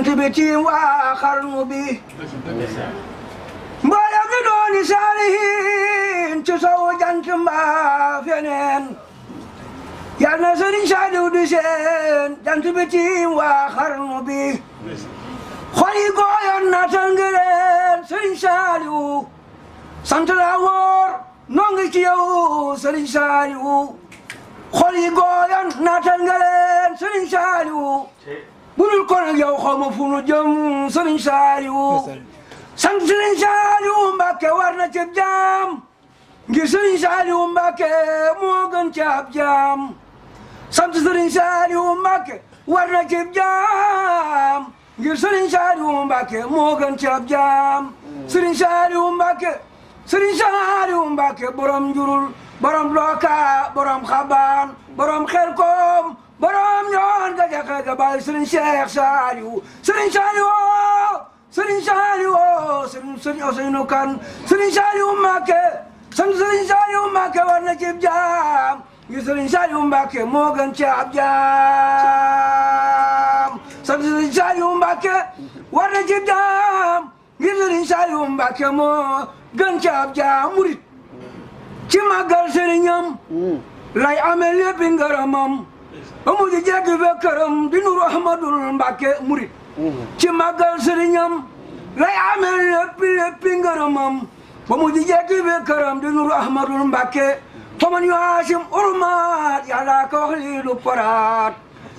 jant bi tiim waa xarnu bi mboolem ñu dooni saalihin ci sowu jant mbaa feneen yal na Sëriñ Saaliw di seen jant bi tiim waa xarnu bi xol yi gooyoon naatal nga leen Sëriñ Saaliw sant la wóor noo ngi ci yow Sëriñ Saaliw xol yi gooyoon naatal nga leen Sëriñ Saaliw budul ko nag yow xaw ma fu nu jëm Sëriñ Saaliw sant Sëriñ Saaliw Mbàkke war na ci jaam ngir Sëriñ Saaliw Mbàkke moo gën ci ab jaam sant Sëriñ Saaliw Mbàkke war na ci jaam ngir Sëriñ Saaliw Mbàkke moo gën ci ab jaam Sëriñ Saaliw Mbàkke Sëriñ Saaliw Mbàkke borom njurul borom looka borom xabaan borom xelkom borom ñoon ga jaxe ga bàyyi Sëriñ Cheikh Saaliw Sëriñ Saaliw Sëriñ Saaliw Sëriñ Ousseynou Kane Sëriñ Saaliw Mbàkke sant Sëriñ Saaliw Mbàkke war na ci jaam ngir Sëriñ Saaliw Mbàkke moo gën ci ab jaam sant Sëriñ Saaliw Mbàkke war na ci jaam ngir Sëriñ Saaliw Mbàkke moo gën ci ab jaam murit ci màggal sëriñam lay amee lépp ngërëmam ba mu di jéggi be këram di nuru Ahmadul Mbàkke murit ci màggal sëriñam lay amee lépp ngërëmam ba mu di jéggi be këram di nuru Ahmadul Mbàkke faman yu haasim urumaat yàlla ko wax lii du paraat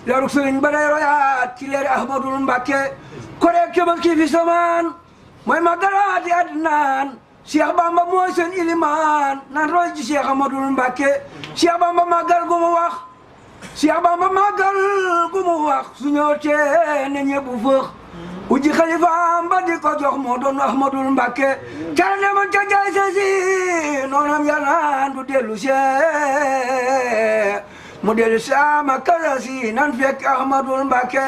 leeruk sëriñ ba day royaat ci leeri Ahmadul Mbàkke ko rek Tabaski fi samaan mooy màggalaati adnaan Cheikh Bamba mooy seen ilimaan nan roy ci Cheikh Ahmadul Mbàkke Cheikh Bamba màggal gu mu wax Cheikh Bamba màggal gu mu wax su ñëw tee ne ñëpp fëx uji xalifaam ba di ko jox moo doon Ahmadul Mbàkke cara demoon ca jaay sa si noonam yàllaan du dellu see mu dellu si ama kasa si nan fekk Ahmadul Mbàkke